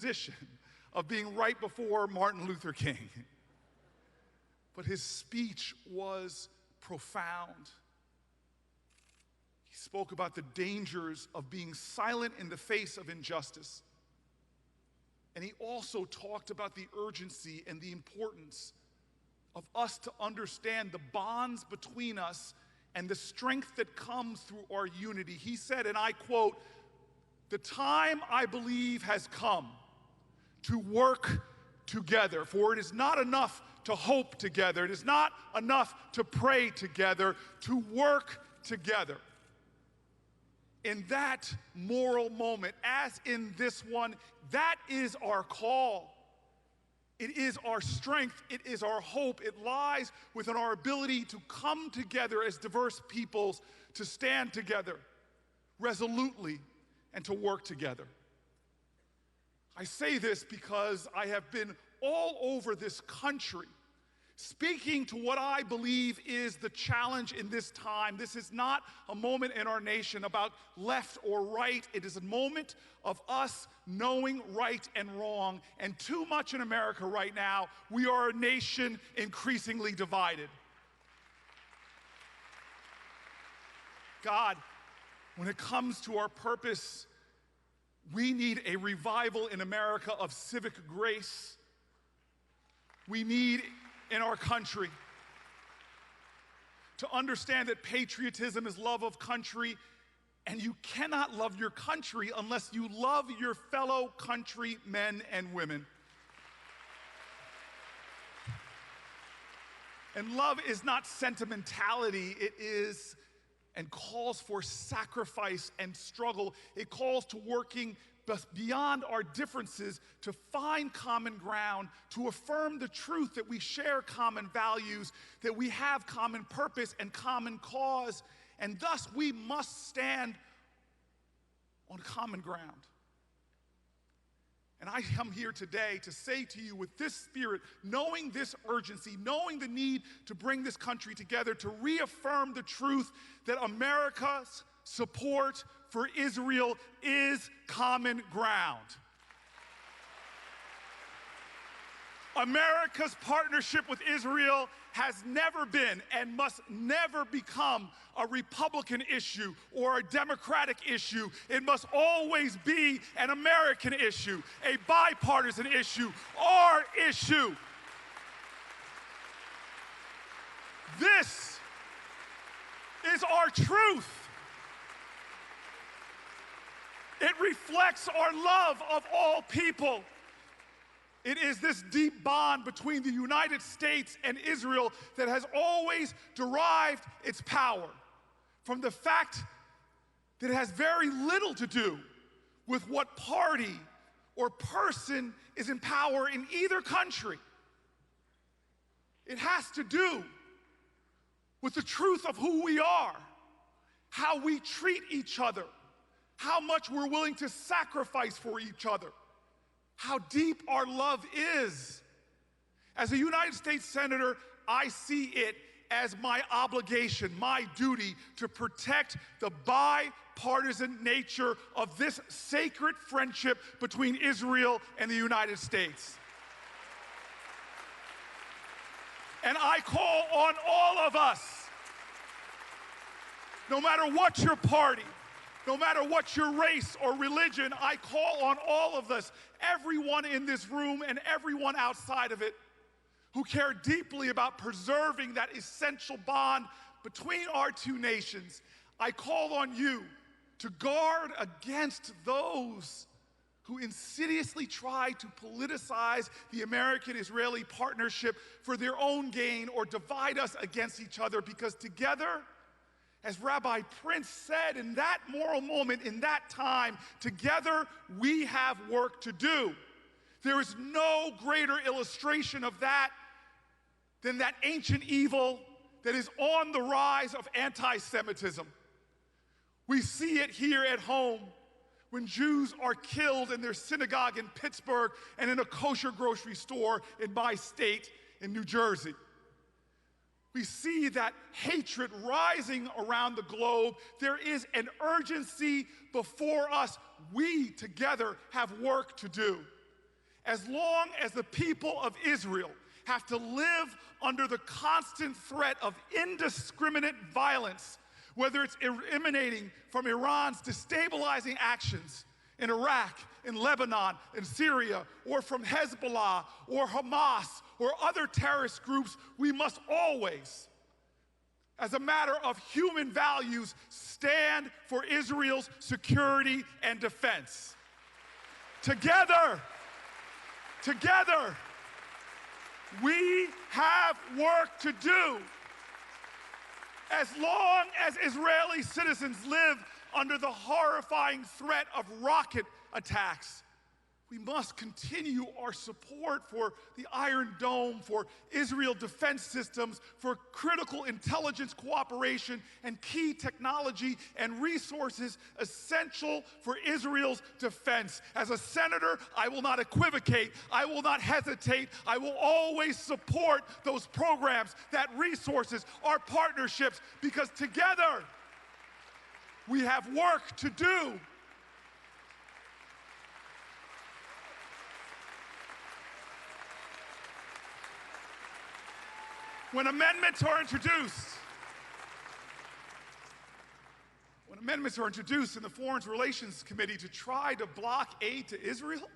position of being right before Martin Luther King. But his speech was profound. He spoke about the dangers of being silent in the face of injustice. And he also talked about the urgency and the importance of us to understand the bonds between us and the strength that comes through our unity. He said, and I quote, "The time, I believe, has come to work together, for it is not enough to hope together. It is not enough to pray together, to work together." In that moral moment, as in this one, that is our call. It is our strength. It is our hope. It lies within our ability to come together as diverse peoples, to stand together resolutely and to work together. I say this because I have been all over this country speaking to what I believe is the challenge in this time. This is not a moment in our nation about left or right. It is a moment of us knowing right and wrong. And too much in America right now, we are a nation increasingly divided. God, when it comes to our purpose, we need a revival in America of civic grace. We need in our country to understand that patriotism is love of country, and you cannot love your country unless you love your fellow countrymen and women. And love is not sentimentality, it is and calls for sacrifice and struggle. It calls to working beyond our differences to find common ground, to affirm the truth that we share common values, that we have common purpose and common cause, and thus we must stand on common ground. And I come here today to say to you with this spirit, knowing this urgency, knowing the need to bring this country together, to reaffirm the truth that America's support for Israel is common ground. America's partnership with Israel has never been and must never become a Republican issue or a Democratic issue. It must always be an American issue, a bipartisan issue, our issue. This is our truth. It reflects our love of all people. It is this deep bond between the United States and Israel that has always derived its power from the fact that it has very little to do with what party or person is in power in either country. It has to do with the truth of who we are, how we treat each other, how much we're willing to sacrifice for each other, how deep our love is. As a United States Senator, I see it as my obligation, my duty, to protect the bipartisan nature of this sacred friendship between Israel and the United States. And I call on all of us, no matter what your party, no matter what your race or religion, I call on all of us, everyone in this room and everyone outside of it, who care deeply about preserving that essential bond between our two nations. I call on you to guard against those who insidiously try to politicize the American-Israeli partnership for their own gain or divide us against each other, because together, as Rabbi Pence said in that moral moment, in that time, together we have work to do. There is no greater illustration of that than that ancient evil that is on the rise of anti-Semitism. We see it here at home when Jews are killed in their synagogue in Pittsburgh and in a kosher grocery store in my state in New Jersey. We see that hatred rising around the globe. There is an urgency before us. We together have work to do. As long as the people of Israel have to live under the constant threat of indiscriminate violence, whether it's emanating from Iran's destabilizing actions in Iraq, in Lebanon, in Syria, or from Hezbollah, or Hamas, or other terrorist groups, we must always, as a matter of human values, stand for Israel's security and defense. Together, we have work to do. As long as Israeli citizens live under the horrifying threat of rocket attacks, we must continue our support for the Iron Dome, for Israel defense systems, for critical intelligence cooperation and key technology and resources essential for Israel's defense. As a senator, I will not equivocate. I will not hesitate. I will always support those programs, that resources, our partnerships, because together we have work to do. When amendments are introduced in the Foreign Relations Committee to try to block aid to Israel,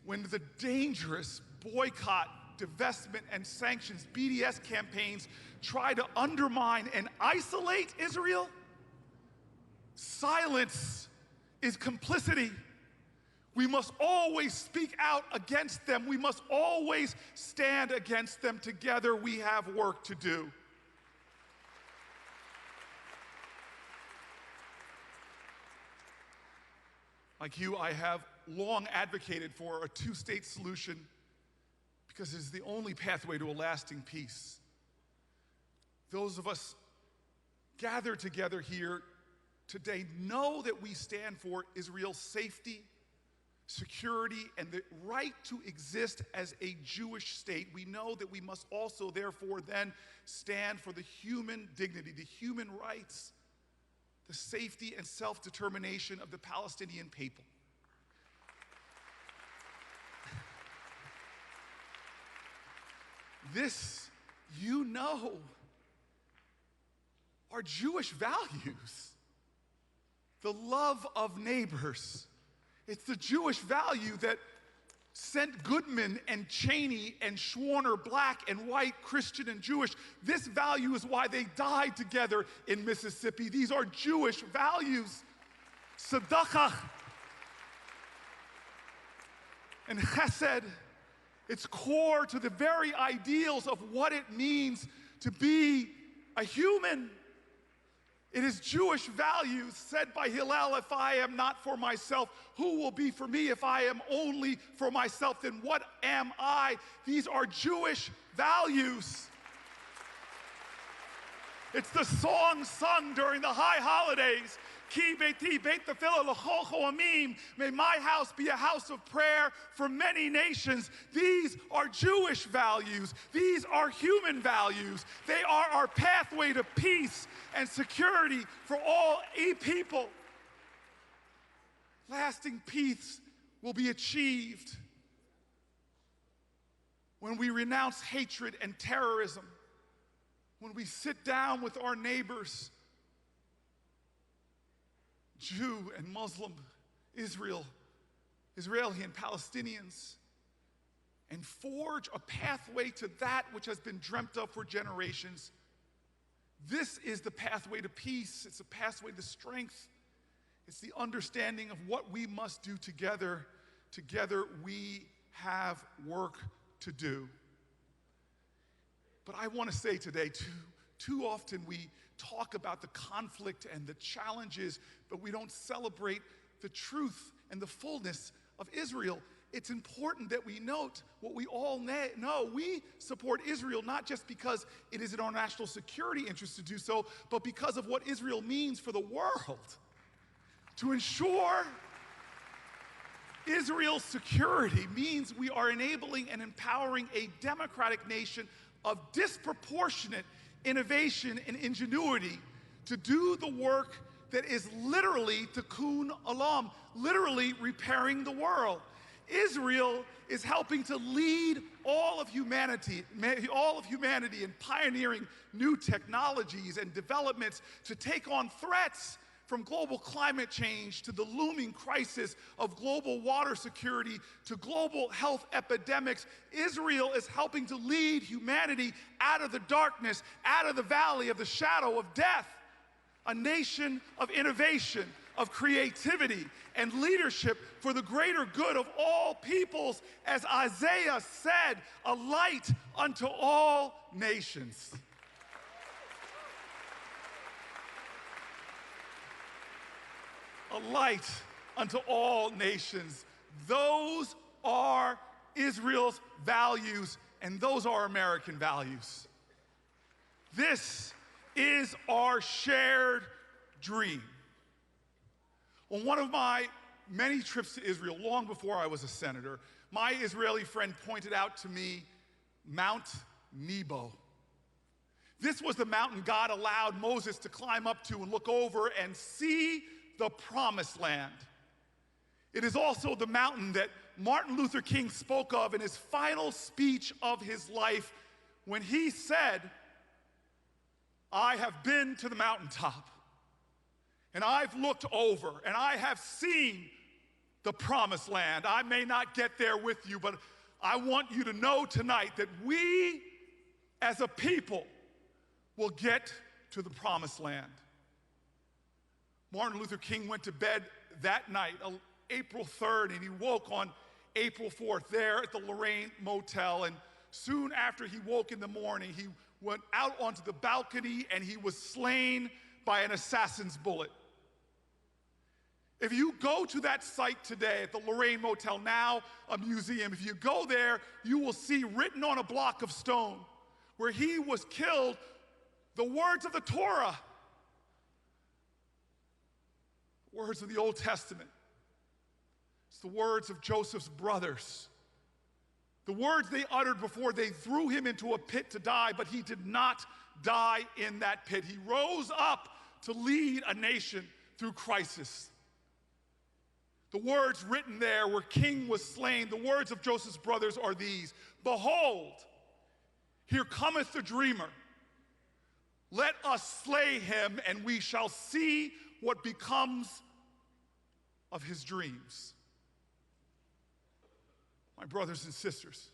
when the dangerous boycott, divestment, and sanctions BDS campaigns try to undermine and isolate Israel, silence is complicity. We must always speak out against them. We must always stand against them. Together, we have work to do. Like you, I have long advocated for a two-state solution because it is the only pathway to a lasting peace. Those of us gathered together here today know that we stand for Israel's safety, security, and the right to exist as a Jewish state. We know that we must also, therefore, then stand for the human dignity, the human rights, the safety and self-determination of the Palestinian people. This, you know, are Jewish values. The love of neighbors. It's the Jewish value that sent Goodman and Cheney and Schwerner, black and white, Christian and Jewish. This value is why they died together in Mississippi. These are Jewish values. Tzedakah and chesed, it's core to the very ideals of what it means to be a human. It is Jewish values said by Hillel, if I am not for myself, who will be for me? If I am only for myself, then what am I? These are Jewish values. It's the song sung during the high holidays. Ki beiti beit tefillah l'chol choamim. May my house be a house of prayer for many nations. These are Jewish values. These are human values. They are our pathway to peace and security for all people. Lasting peace will be achieved when we renounce hatred and terrorism, when we sit down with our neighbors, Jew and Muslim, Israeli and Palestinians, and forge a pathway to that which has been dreamt of for generations. This is the pathway to peace. It's a pathway to strength. It's the understanding of what we must do together. Together we have work to do. But I want to say today, too often we talk about the conflict and the challenges, but we don't celebrate the truth and the fullness of Israel. It's important that we note what we all know. We support Israel not just because it is in our national security interest to do so, but because of what Israel means for the world. To ensure Israel's security means we are enabling and empowering a democratic nation of disproportionate innovation and ingenuity to do the work that is literally tikkun olam, literally repairing the world. Israel is helping to lead all of humanity in pioneering new technologies and developments to take on threats from global climate change to the looming crisis of global water security to global health epidemics. Israel is helping to lead humanity out of the darkness, out of the valley of the shadow of death. A nation of innovation, of creativity, and leadership for the greater good of all peoples, as Isaiah said, a light unto all nations. A light unto all nations. Those are Israel's values, and those are American values. This is our shared dream. On one of my many trips to Israel, long before I was a senator, my Israeli friend pointed out to me Mount Nebo. This was the mountain God allowed Moses to climb up to and look over and see the promised land. It is also the mountain that Martin Luther King spoke of in his final speech of his life when he said, I have been to the mountaintop, and I've looked over, and I have seen the promised land. I may not get there with you, but I want you to know tonight that we, as a people, will get to the promised land. Martin Luther King went to bed that night, April 3rd, and he woke on April 4th there at the Lorraine Motel. And soon after he woke in the morning, he went out onto the balcony and he was slain by an assassin's bullet. If you go to that site today at the Lorraine Motel, now a museum, if you go there, you will see written on a block of stone where he was killed the words of the Torah, words of the Old Testament. It's the words of Joseph's brothers. The words they uttered before they threw him into a pit to die, but he did not die in that pit. He rose up to lead a nation through crisis. The words written there where King was slain, the words of Joseph's brothers are these: Behold, here cometh the dreamer. Let us slay him, and we shall see what becomes of his dreams. My brothers and sisters,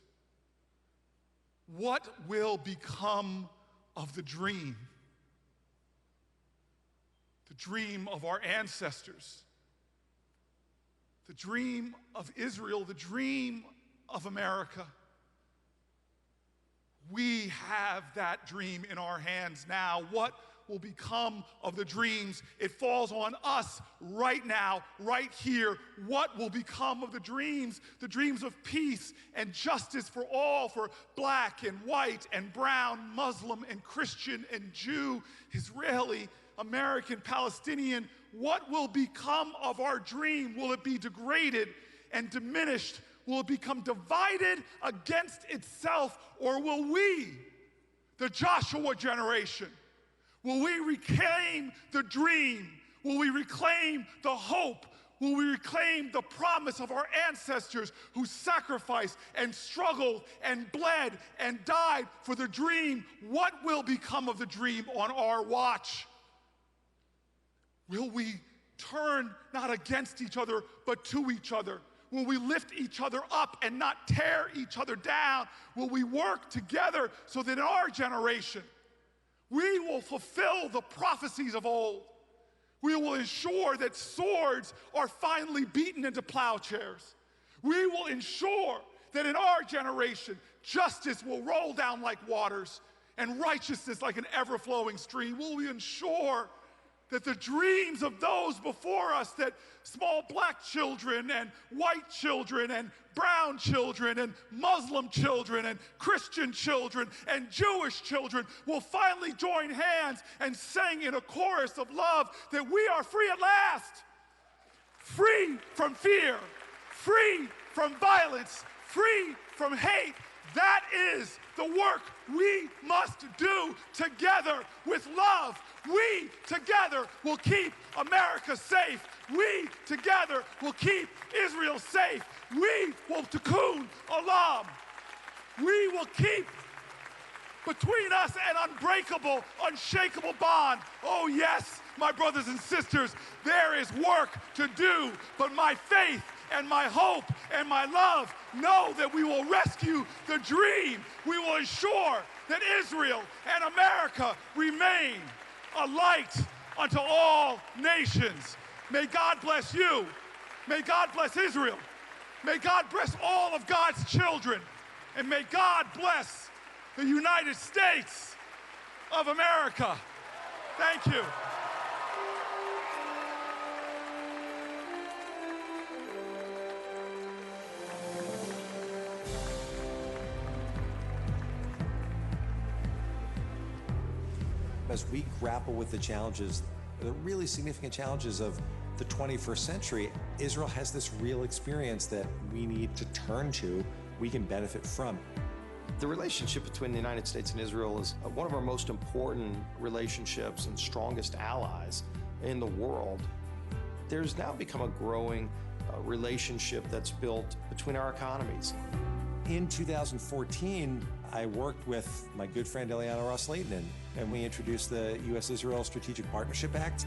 what will become of the dream? The dream of our ancestors, the dream of Israel, the dream of America. We have that dream in our hands now. What will become of the dreams? It falls on us right now, right here. What will become of the dreams? The dreams of peace and justice for all, for black and white and brown, Muslim and Christian and Jew, Israeli, American, Palestinian. What will become of our dream? Will it be degraded and diminished? Will it become divided against itself? Or will we, the Joshua generation, will we reclaim the dream? Will we reclaim the hope? Will we reclaim the promise of our ancestors who sacrificed and struggled and bled and died for the dream? What will become of the dream on our watch? Will we turn not against each other, but to each other? Will we lift each other up and not tear each other down? Will we work together so that in our generation, we will fulfill the prophecies of old? We will ensure that swords are finally beaten into plowshares. We will ensure that in our generation, justice will roll down like waters and righteousness like an ever-flowing stream. Will we ensure that the dreams of those before us, that small black children and white children and brown children and Muslim children and Christian children and Jewish children will finally join hands and sing in a chorus of love that we are free at last, free from fear, free from violence, free from hate, That is the work we must do together with love. We together will keep America safe. We together will keep Israel safe. We will tikkun olam. We will keep between us an unbreakable, unshakable bond. Oh yes, my brothers and sisters, there is work to do, but my faith and my hope and my love know that we will rescue the dream. We will ensure that Israel and America remain a light unto all nations. May God bless you. May God bless Israel. May God bless all of God's children. And may God bless the United States of America. Thank you. As we grapple with the challenges, the really significant challenges of the 21st century, Israel has this real experience that we need to turn to, we can benefit from. The relationship between the United States and Israel is one of our most important relationships and strongest allies in the world. There's now become a growing relationship that's built between our economies. In 2014, I worked with my good friend Eliana Ross-Lehtinen, and we introduced the U.S.-Israel Strategic Partnership Act.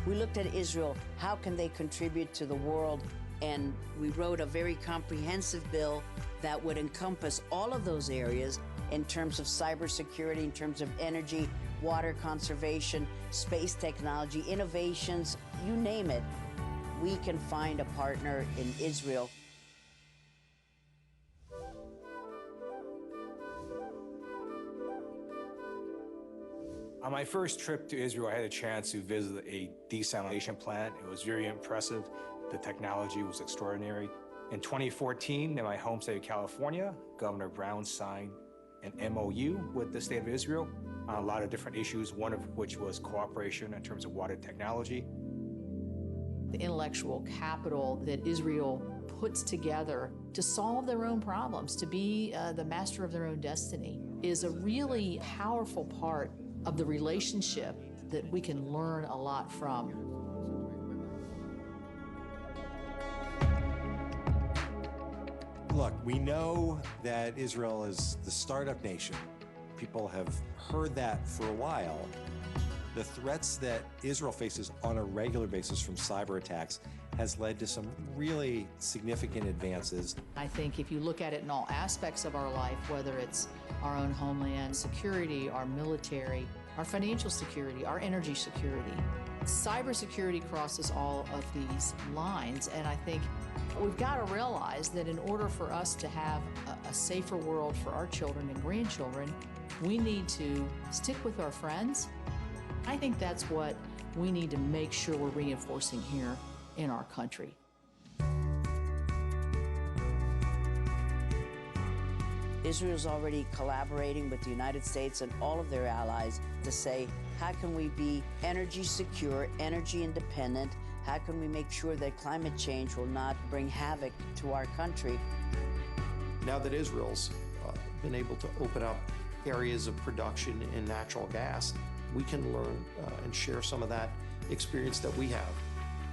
We looked at Israel, how can they contribute to the world? And we wrote a very comprehensive bill that would encompass all of those areas in terms of cybersecurity, in terms of energy, water conservation, space technology, innovations, you name it. We can find a partner in Israel. On my first trip to Israel, I had a chance to visit a desalination plant. It was very impressive. The technology was extraordinary. In 2014, in my home state of California, Governor Brown signed an MOU with the state of Israel on a lot of different issues, one of which was cooperation in terms of water technology. The intellectual capital that Israel puts together to solve their own problems, to be the master of their own destiny, is a really powerful part of the relationship that we can learn a lot from. Look, we know that Israel is the startup nation. People have heard that for a while. The threats that Israel faces on a regular basis from cyber attacks has led to some really significant advances. I think if you look at it in all aspects of our life, whether it's our own homeland security, our military, our financial security, our energy security, cybersecurity crosses all of these lines. And I think we've got to realize that in order for us to have a safer world for our children and grandchildren, we need to stick with our friends. I think that's what we need to make sure we're reinforcing here in our country. Israel's already collaborating with the United States and all of their allies to say, how can we be energy secure, energy independent? How can we make sure that climate change will not bring havoc to our country? Now that Israel's been able to open up areas of production in natural gas, we can learn and share some of that experience that we have.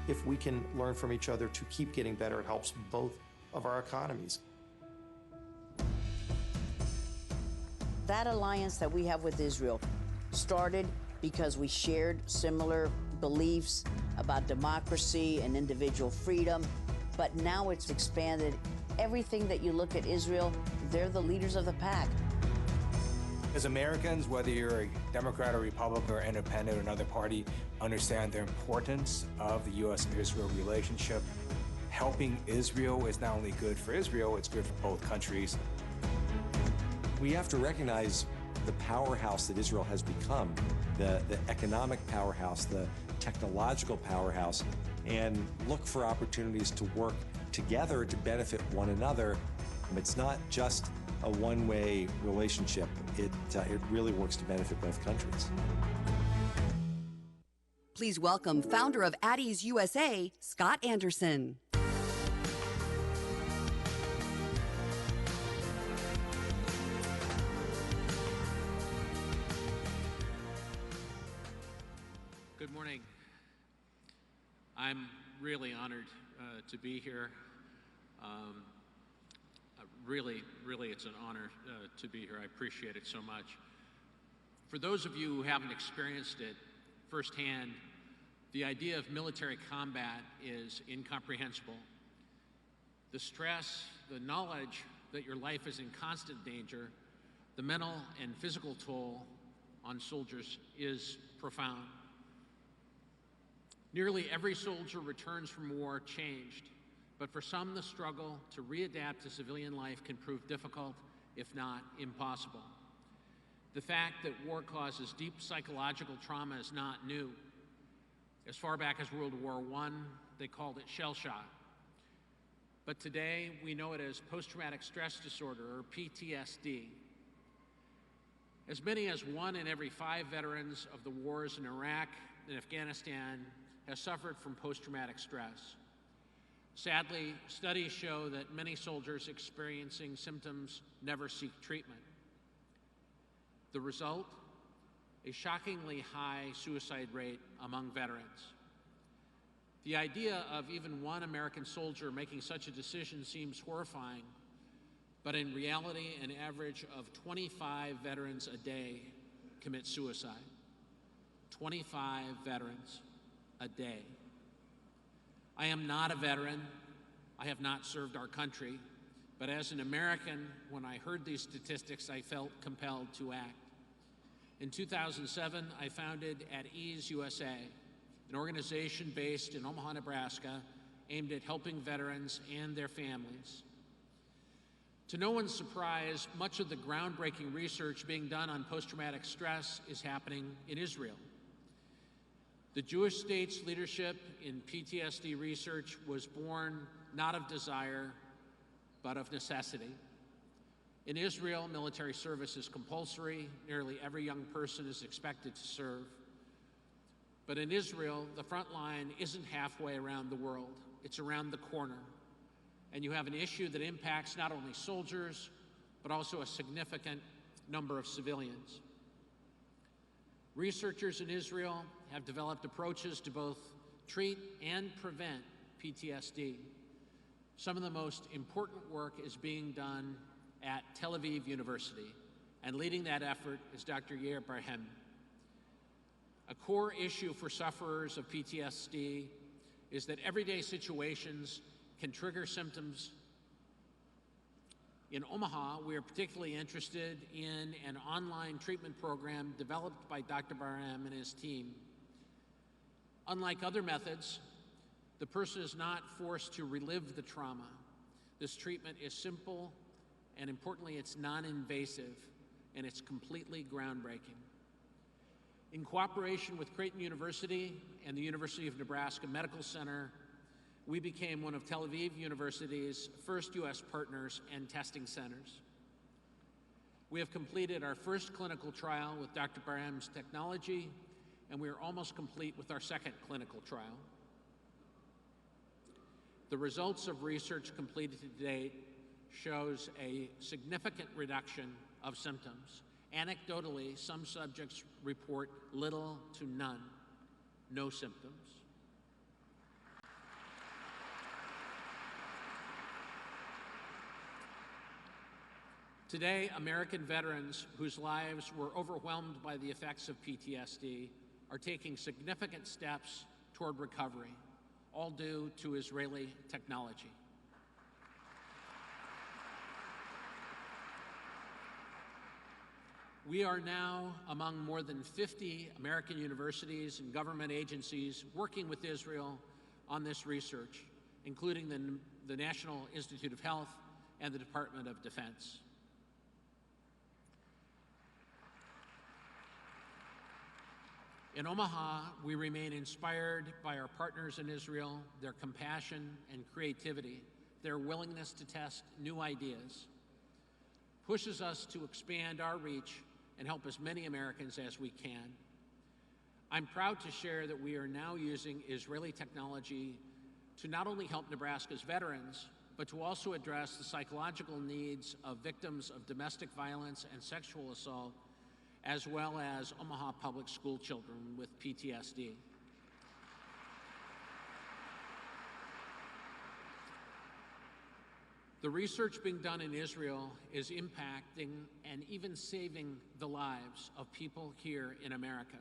If we can learn from each other to keep getting better, it helps both of our economies. That alliance that we have with Israel started because we shared similar beliefs about democracy and individual freedom, but now it's expanded. Everything that you look at Israel, they're the leaders of the pack. As Americans, whether you're a Democrat or Republican or independent or another party, understand the importance of the U.S.-Israel relationship. Helping Israel is not only good for Israel, it's good for both countries. We have to recognize the powerhouse that Israel has become, the economic powerhouse, the technological powerhouse, and look for opportunities to work together to benefit one another. It's not just a one-way relationship. It really works to benefit both countries. Please welcome founder of Addie's USA, Scott Anderson. I'm really honored to be here. Really, it's an honor to be here. I appreciate it so much. For those of you who haven't experienced it firsthand, the idea of military combat is incomprehensible. The stress, the knowledge that your life is in constant danger, the mental and physical toll on soldiers is profound. Nearly every soldier returns from war changed, but for some the struggle to readapt to civilian life can prove difficult, if not impossible. The fact that war causes deep psychological trauma is not new. As far back as World War I, they called it shell shock. But today, we know it as post-traumatic stress disorder, or PTSD. As many as 1 in every 5 veterans of the wars in Iraq and Afghanistan has suffered from post-traumatic stress. Sadly, studies show that many soldiers experiencing symptoms never seek treatment. The result? A shockingly high suicide rate among veterans. The idea of even one American soldier making such a decision seems horrifying, but in reality, an average of 25 veterans a day commit suicide. 25 veterans a day. I am not a veteran. I have not served our country, but as an American, when I heard these statistics, I felt compelled to act. In 2007, I founded At Ease USA, an organization based in Omaha, Nebraska, aimed at helping veterans and their families. To no one's surprise, much of the groundbreaking research being done on post-traumatic stress is happening in Israel. The Jewish state's leadership in PTSD research was born not of desire, but of necessity. In Israel, military service is compulsory. Nearly every young person is expected to serve. But in Israel, the front line isn't halfway around the world. It's around the corner. And you have an issue that impacts not only soldiers, but also a significant number of civilians. Researchers in Israel have developed approaches to both treat and prevent PTSD. Some of the most important work is being done at Tel Aviv University, and leading that effort is Dr. Yair Barhem. A core issue for sufferers of PTSD is that everyday situations can trigger symptoms. In Omaha, we are particularly interested in an online treatment program developed by Dr. Barhem and his team. Unlike other methods, the person is not forced to relive the trauma. This treatment is simple, and importantly, it's non-invasive, and it's completely groundbreaking. In cooperation with Creighton University and the University of Nebraska Medical Center, we became one of Tel Aviv University's first U.S. partners and testing centers. We have completed our first clinical trial with Dr. Barhem's technology, and we are almost complete with our second clinical trial. The results of research completed to date shows a significant reduction of symptoms. Anecdotally, some subjects report little to none, no symptoms. Today, American veterans whose lives were overwhelmed by the effects of PTSD are taking significant steps toward recovery, all due to Israeli technology. We are now among more than 50 American universities and government agencies working with Israel on this research, including the National Institute of Health and the Department of Defense. In Omaha, we remain inspired by our partners in Israel, their compassion and creativity, their willingness to test new ideas, pushes us to expand our reach and help as many Americans as we can. I'm proud to share that we are now using Israeli technology to not only help Nebraska's veterans, but to also address the psychological needs of victims of domestic violence and sexual assault, as well as Omaha public school children with PTSD. The research being done in Israel is impacting and even saving the lives of people here in America.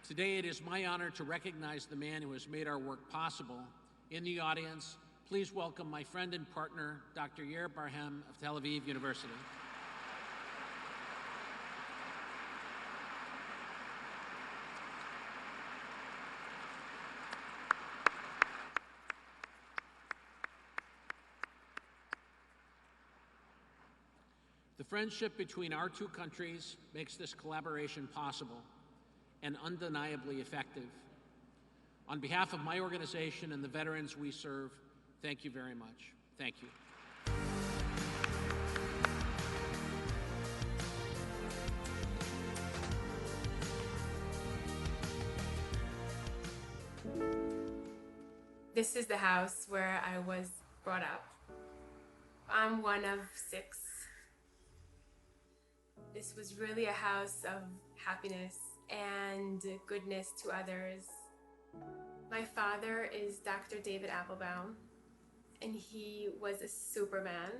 Today, it is my honor to recognize the man who has made our work possible. In the audience, please welcome my friend and partner, Dr. Yair Barhem of Tel Aviv University. The friendship between our two countries makes this collaboration possible and undeniably effective. On behalf of my organization and the veterans we serve, thank you very much. Thank you. This is the house where I was brought up. I'm one of 6. This was really a house of happiness and goodness to others. My father is Dr. David Applebaum, and he was a Superman.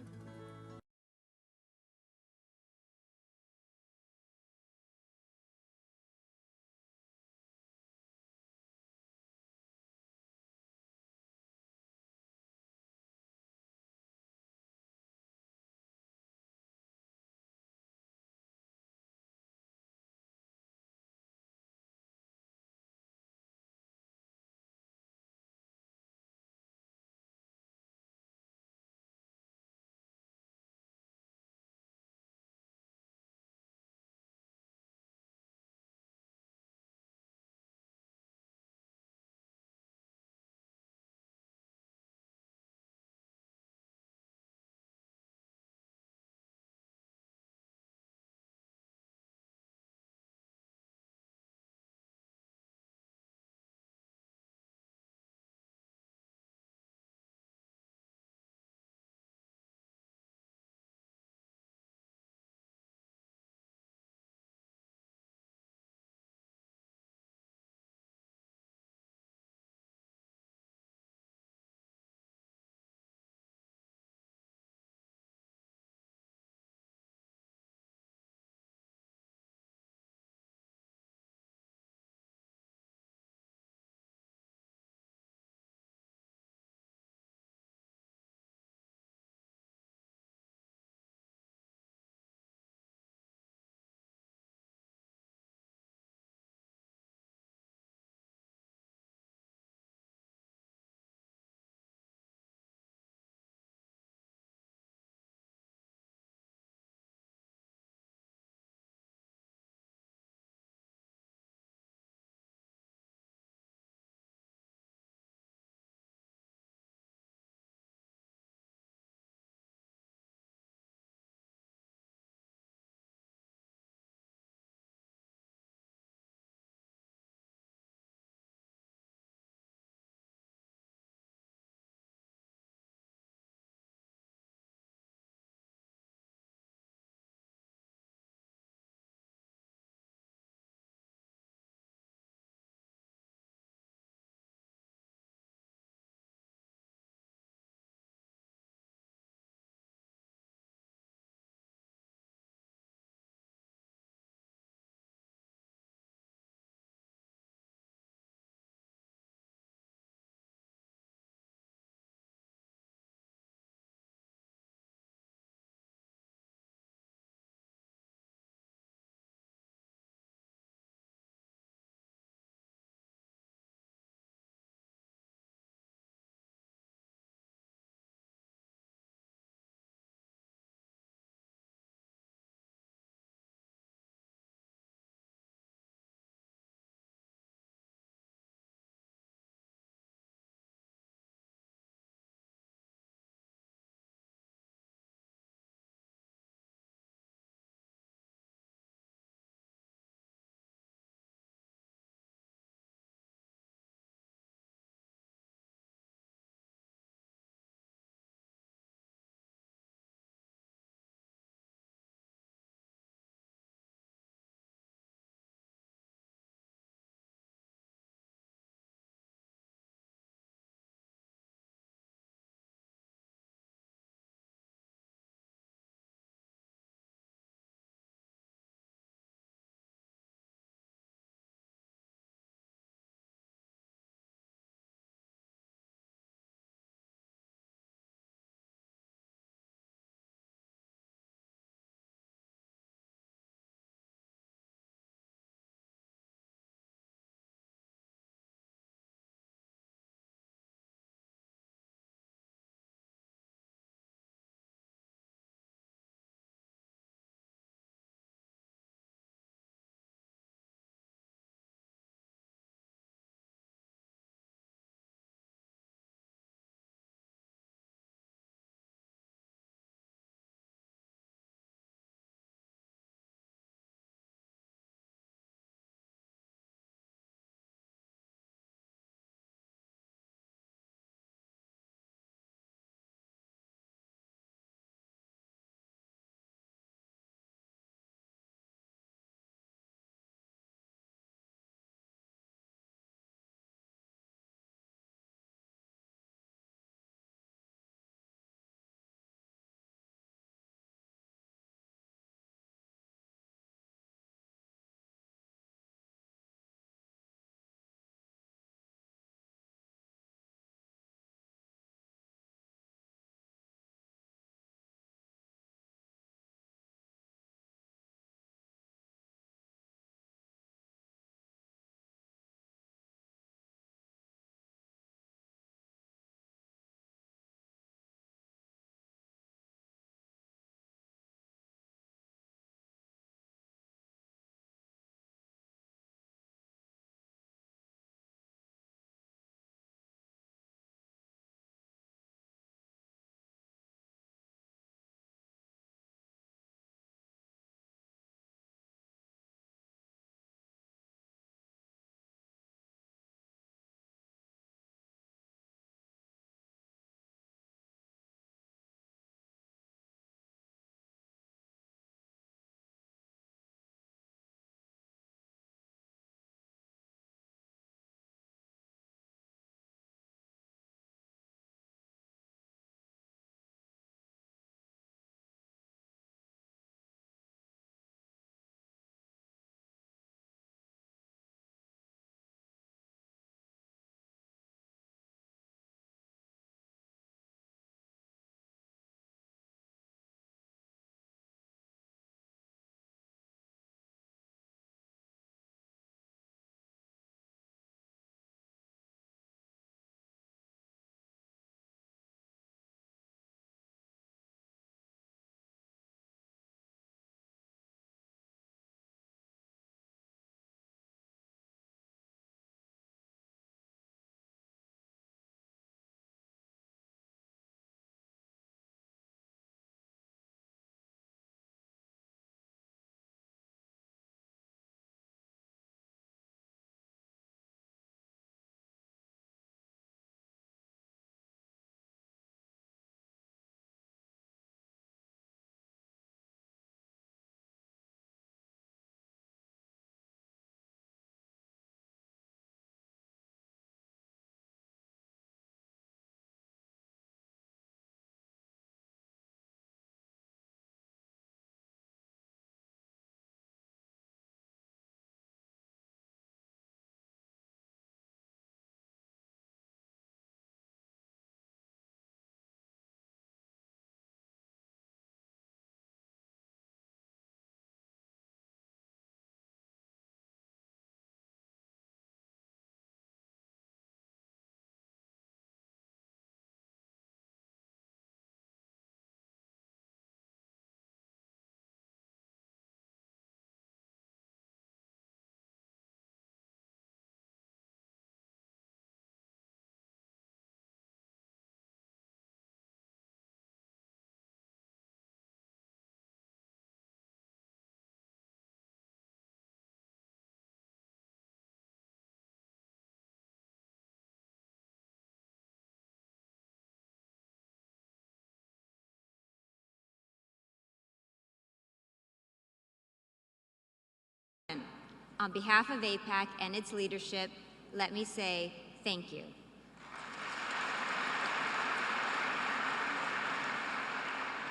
on behalf of AIPAC and its leadership, let me say thank you.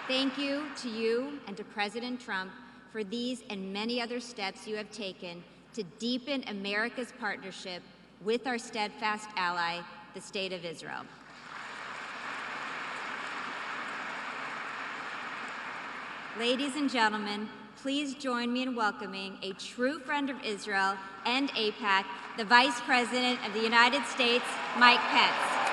Thank you to you and to President Trump for these and many other steps you have taken to deepen America's partnership with our steadfast ally, the State of Israel. Ladies and gentlemen, please join me in welcoming a true friend of Israel and AIPAC, the Vice President of the United States, Mike Pence.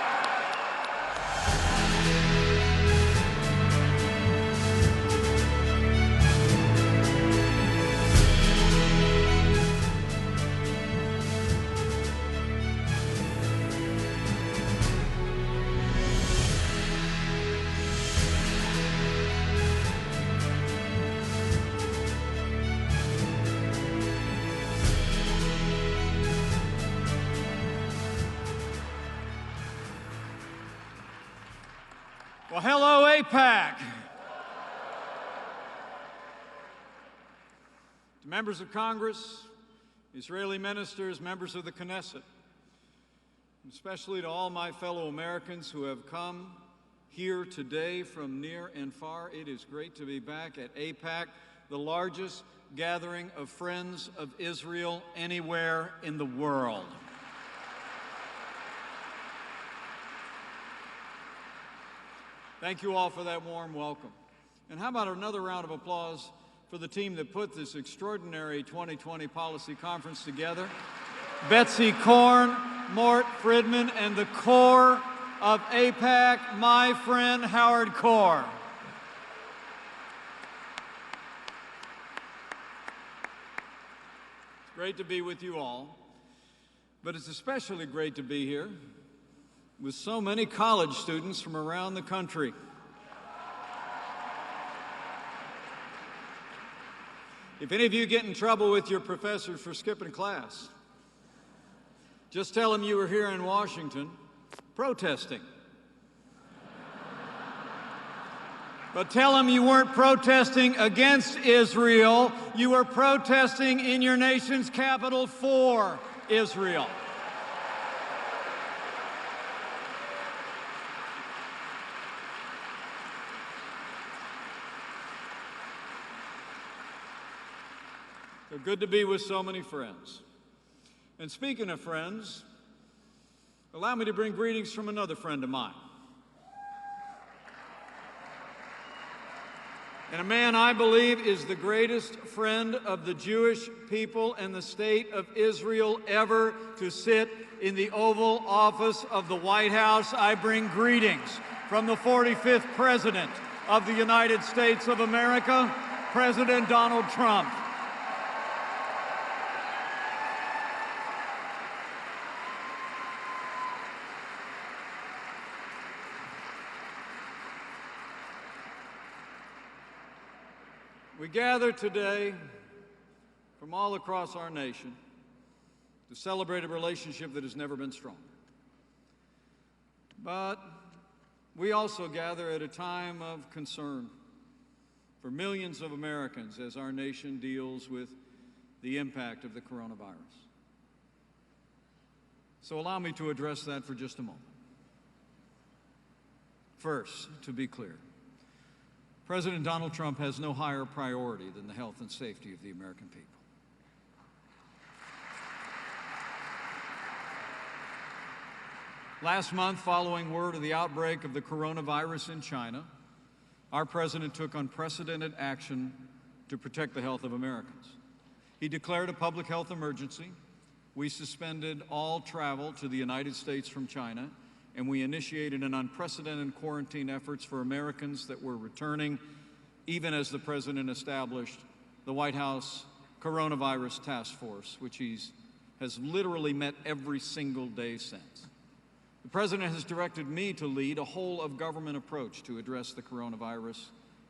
Well, hello, AIPAC. To members of Congress, Israeli ministers, members of the Knesset, especially to all my fellow Americans who have come here today from near and far, it is great to be back at AIPAC, the largest gathering of friends of Israel anywhere in the world. Thank you all for that warm welcome. And how about another round of applause for the team that put this extraordinary 2020 policy conference together? Betsy Korn, Mort Friedman, and the core of AIPAC, my friend Howard Cory. It's great to be with you all, but it's especially great to be here with so many college students from around the country. If any of you get in trouble with your professors for skipping class, just tell them you were here in Washington protesting. But tell them you weren't protesting against Israel, you were protesting in your nation's capital for Israel. So good to be with so many friends. And speaking of friends, allow me to bring greetings from another friend of mine. And a man I believe is the greatest friend of the Jewish people and the state of Israel ever to sit in the Oval Office of the White House. I bring greetings from the 45th President of the United States of America, President Donald Trump. We gather today from all across our nation to celebrate a relationship that has never been stronger. But we also gather at a time of concern for millions of Americans as our nation deals with the impact of the coronavirus. So allow me to address that for just a moment. First, to be clear, President Donald Trump has no higher priority than the health and safety of the American people. Last month, following word of the outbreak of the coronavirus in China, our president took unprecedented action to protect the health of Americans. He declared a public health emergency. We suspended all travel to the United States from China, and we initiated an unprecedented quarantine efforts for Americans that were returning, even as the president established the White House Coronavirus Task Force, which has literally met every single day since. The president has directed me to lead a whole-of-government approach to address the coronavirus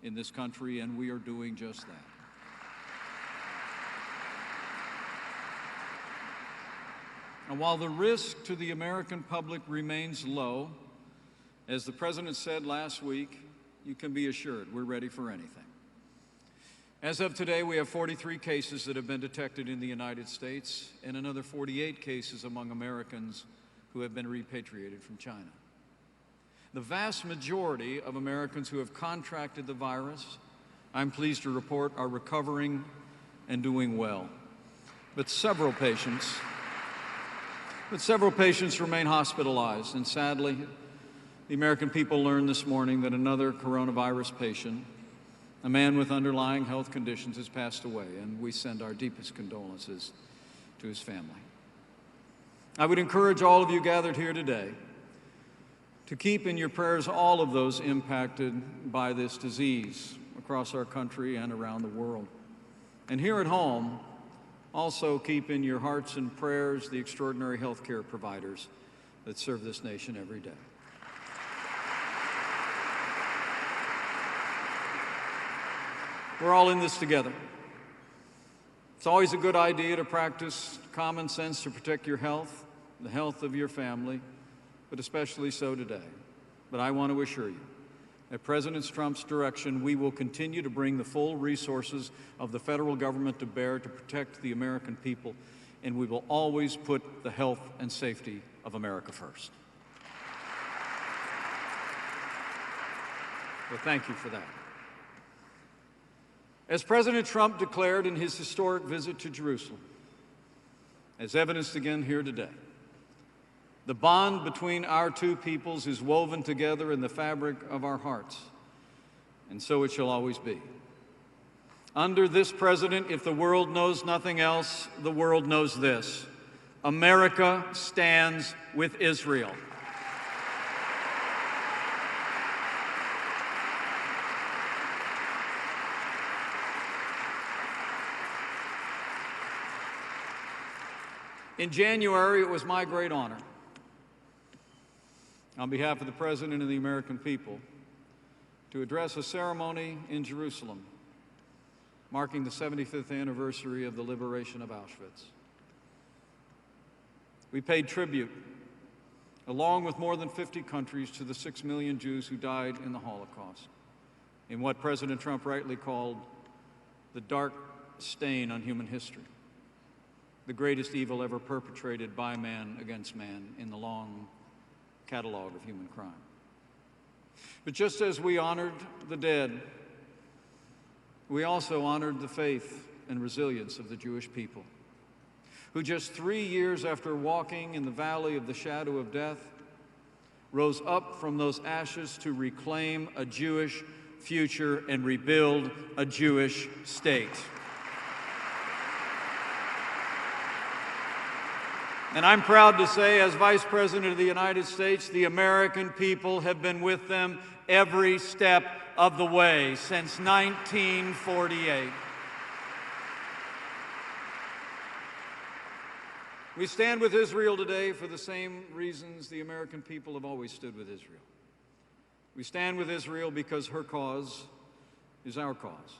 in this country, and we are doing just that. And while the risk to the American public remains low, as the president said last week, you can be assured we're ready for anything. As of today, we have 43 cases that have been detected in the United States and another 48 cases among Americans who have been repatriated from China. The vast majority of Americans who have contracted the virus, I'm pleased to report, are recovering and doing well. But several patients remain hospitalized, and sadly, the American people learned this morning that another coronavirus patient, a man with underlying health conditions, has passed away, and we send our deepest condolences to his family. I would encourage all of you gathered here today to keep in your prayers all of those impacted by this disease across our country and around the world. And here at home, also keep in your hearts and prayers the extraordinary healthcare providers that serve this nation every day. We're all in this together. It's always a good idea to practice common sense to protect your health, the health of your family, but especially so today. But I want to assure you, at President Trump's direction, we will continue to bring the full resources of the federal government to bear to protect the American people, and we will always put the health and safety of America first. Well, thank you for that. As President Trump declared in his historic visit to Jerusalem, as evidenced again here today, the bond between our two peoples is woven together in the fabric of our hearts, and so it shall always be. Under this president, if the world knows nothing else, the world knows this: America stands with Israel. In January, it was my great honor, on behalf of the President and the American people, to address a ceremony in Jerusalem marking the 75th anniversary of the liberation of Auschwitz. We paid tribute, along with more than 50 countries, to the 6 million Jews who died in the Holocaust, in what President Trump rightly called the dark stain on human history, the greatest evil ever perpetrated by man against man in the long catalog of human crime. But just as we honored the dead, we also honored the faith and resilience of the Jewish people, who just 3 years after walking in the valley of the shadow of death, rose up from those ashes to reclaim a Jewish future and rebuild a Jewish state. And I'm proud to say, as Vice President of the United States, the American people have been with them every step of the way since 1948. We stand with Israel today for the same reasons the American people have always stood with Israel. We stand with Israel because her cause is our cause.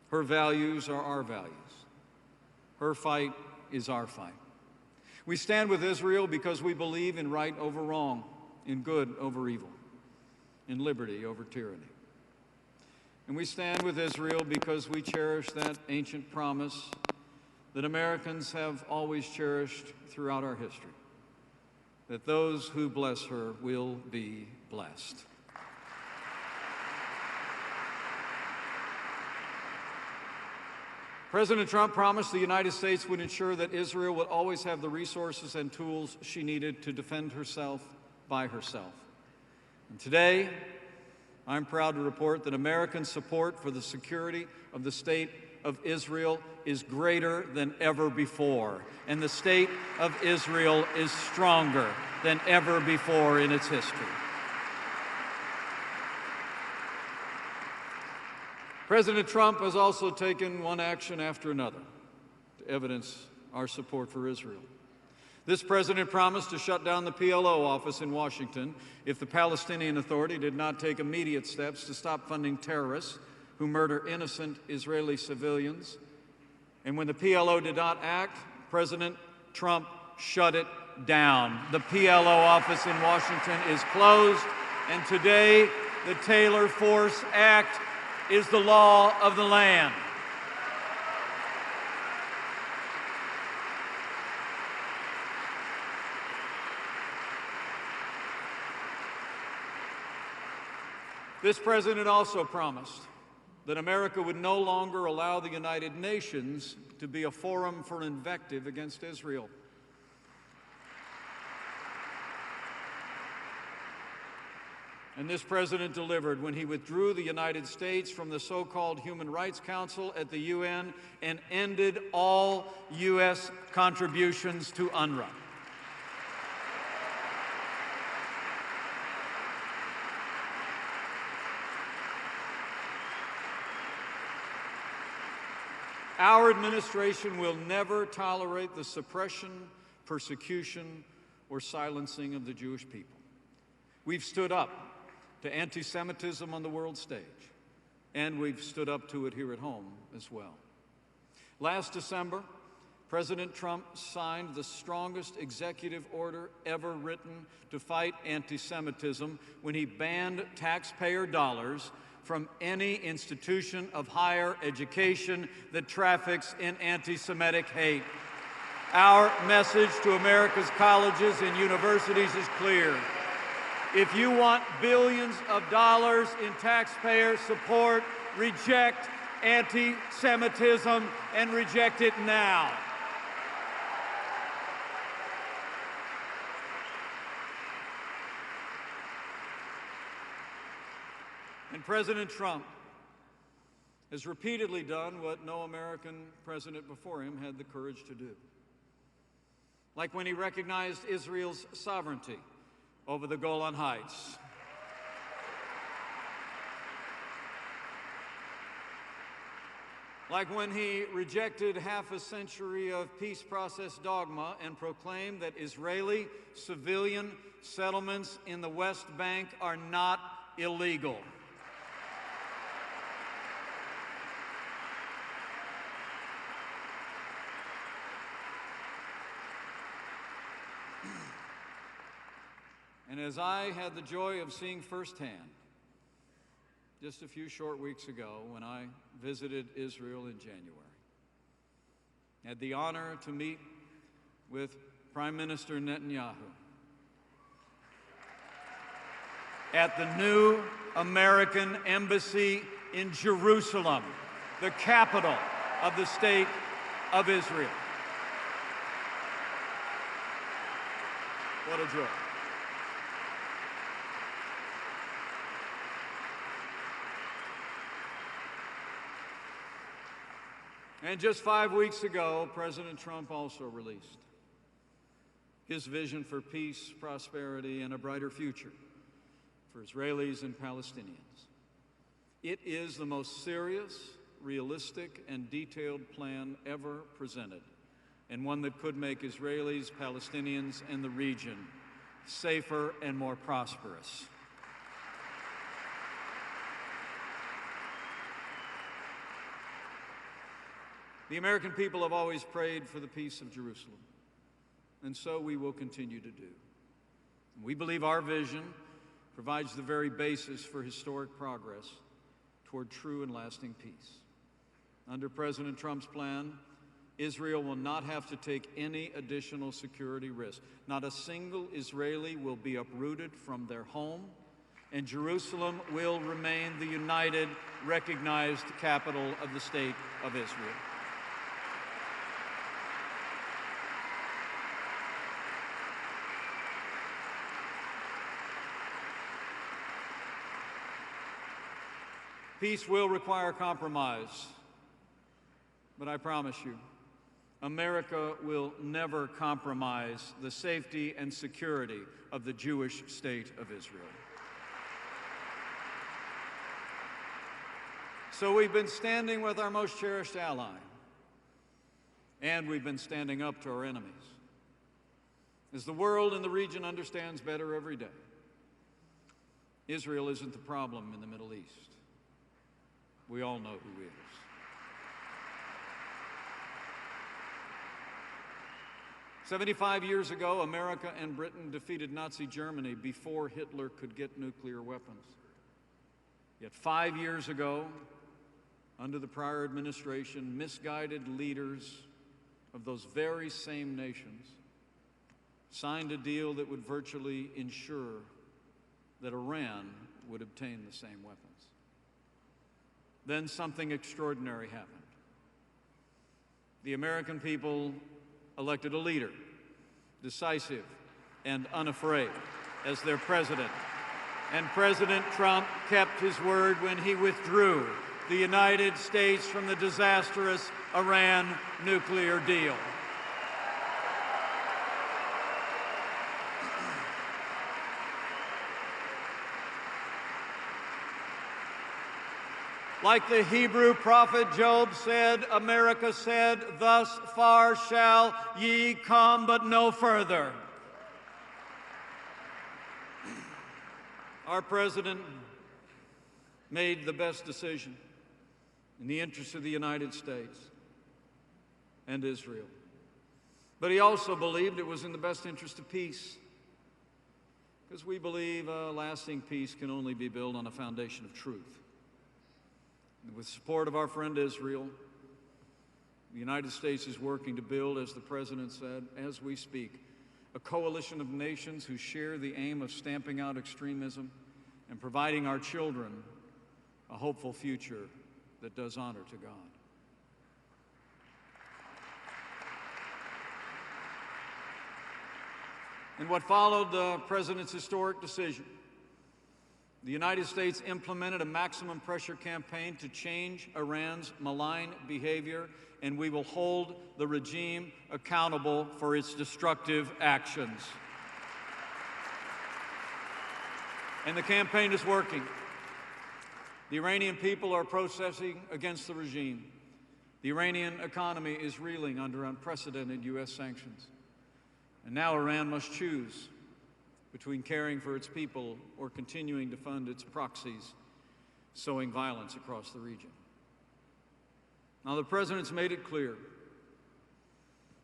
Her values are our values. Her fight is our fight. We stand with Israel because we believe in right over wrong, in good over evil, in liberty over tyranny. And we stand with Israel because we cherish that ancient promise that Americans have always cherished throughout our history, that those who bless her will be blessed. President Trump promised the United States would ensure that Israel would always have the resources and tools she needed to defend herself by herself. And today, I'm proud to report that American support for the security of the state of Israel is greater than ever before, and the state of Israel is stronger than ever before in its history. President Trump has also taken one action after another to evidence our support for Israel. This president promised to shut down the PLO office in Washington if the Palestinian Authority did not take immediate steps to stop funding terrorists who murder innocent Israeli civilians. And when the PLO did not act, President Trump shut it down. The PLO office in Washington is closed, and today the Taylor Force Act is the law of the land. This president also promised that America would no longer allow the United Nations to be a forum for invective against Israel. And this president delivered when he withdrew the United States from the so-called Human Rights Council at the UN and ended all U.S. contributions to UNRWA. Our administration will never tolerate the suppression, persecution, or silencing of the Jewish people. We've stood up to anti-Semitism on the world stage, and we've stood up to it here at home as well. Last December, President Trump signed the strongest executive order ever written to fight anti-Semitism when he banned taxpayer dollars from any institution of higher education that traffics in anti-Semitic hate. Our message to America's colleges and universities is clear. If you want billions of dollars in taxpayer support, reject anti-Semitism and reject it now. And President Trump has repeatedly done what no American president before him had the courage to do. Like when he recognized Israel's sovereignty over the Golan Heights. Like when he rejected half a century of peace process dogma and proclaimed that Israeli civilian settlements in the West Bank are not illegal. And as I had the joy of seeing firsthand just a few short weeks ago when I visited Israel in January, I had the honor to meet with Prime Minister Netanyahu at the new American embassy in Jerusalem, the capital of the state of Israel. What a joy. And just 5 weeks ago, President Trump also released his vision for peace, prosperity, and a brighter future for Israelis and Palestinians. It is the most serious, realistic, and detailed plan ever presented, and one that could make Israelis, Palestinians, and the region safer and more prosperous. The American people have always prayed for the peace of Jerusalem, and so we will continue to do. We believe our vision provides the very basis for historic progress toward true and lasting peace. Under President Trump's plan, Israel will not have to take any additional security risk. Not a single Israeli will be uprooted from their home, and Jerusalem will remain the united, recognized capital of the state of Israel. Peace will require compromise, but I promise you, America will never compromise the safety and security of the Jewish state of Israel. So we've been standing with our most cherished ally, and we've been standing up to our enemies. As the world and the region understands better every day, Israel isn't the problem in the Middle East. We all know who is. "75 years ago, America and Britain defeated Nazi Germany before Hitler could get nuclear weapons. Yet 5 years ago, under the prior administration, misguided leaders of those very same nations signed a deal that would virtually ensure that Iran would obtain the same weapons. Then something extraordinary happened. The American people elected a leader, decisive and unafraid, as their president. And President Trump kept his word when he withdrew the United States from the disastrous Iran nuclear deal. Like the Hebrew prophet Job said, America said, "Thus far shall ye come, but no further." Our president made the best decision in the interest of the United States and Israel. But he also believed it was in the best interest of peace, because we believe a lasting peace can only be built on a foundation of truth. And with support of our friend Israel, the United States is working to build, as the President said, as we speak, a coalition of nations who share the aim of stamping out extremism and providing our children a hopeful future that does honor to God. In what followed the President's historic decision, the United States implemented a maximum pressure campaign to change Iran's malign behavior, and we will hold the regime accountable for its destructive actions. And the campaign is working. The Iranian people are protesting against the regime. The Iranian economy is reeling under unprecedented U.S. sanctions. And now Iran must choose between caring for its people or continuing to fund its proxies, sowing violence across the region. Now, the President's made it clear.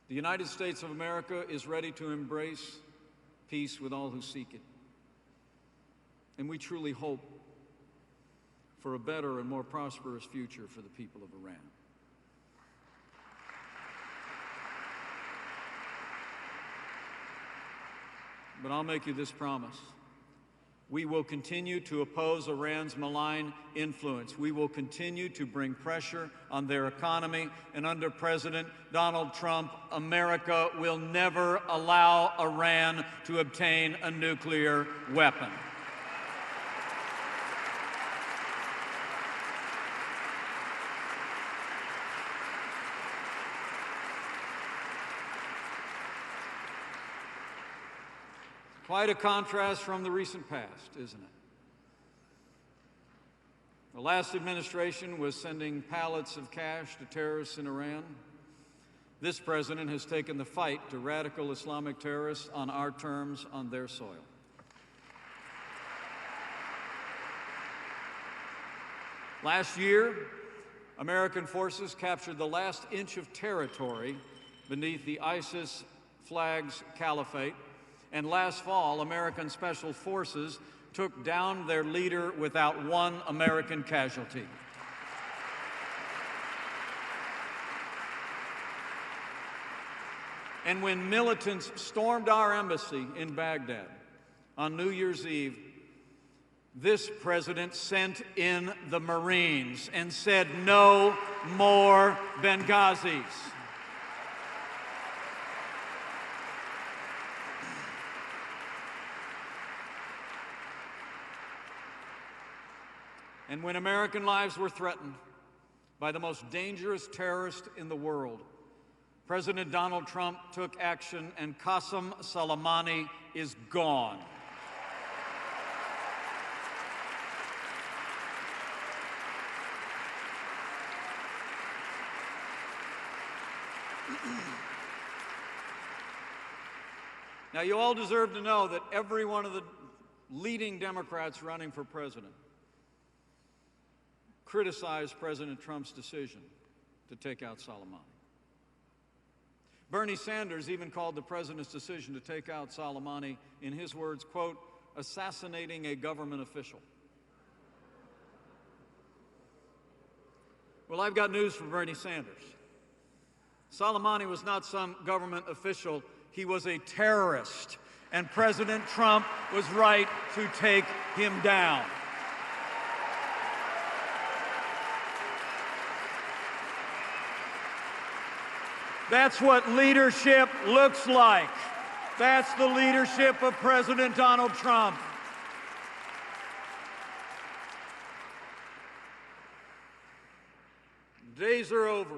The United States of America is ready to embrace peace with all who seek it. And we truly hope for a better and more prosperous future for the people of Iran. But I'll make you this promise. We will continue to oppose Iran's malign influence. We will continue to bring pressure on their economy. And under President Donald Trump, America will never allow Iran to obtain a nuclear weapon. Quite a contrast from the recent past, isn't it? The last administration was sending pallets of cash to terrorists in Iran. This president has taken the fight to radical Islamic terrorists on our terms, on their soil. Last year, American forces captured the last inch of territory beneath the ISIS flag's caliphate. And last fall, American Special Forces took down their leader without one American casualty. And when militants stormed our embassy in Baghdad on New Year's Eve, this president sent in the Marines and said, "No more Benghazis." And when American lives were threatened by the most dangerous terrorist in the world, President Donald Trump took action, and Qasem Soleimani is gone. Now, you all deserve to know that every one of the leading Democrats running for president criticized President Trump's decision to take out Soleimani. Bernie Sanders even called the president's decision to take out Soleimani, in his words, quote, "assassinating a government official." Well, I've got news for Bernie Sanders. Soleimani was not some government official. He was a terrorist. and President Trump was right to take him down. That's what leadership looks like. That's the leadership of President Donald Trump. The days are over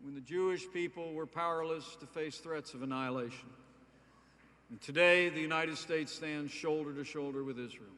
when the Jewish people were powerless to face threats of annihilation. And today, the United States stands shoulder to shoulder with Israel.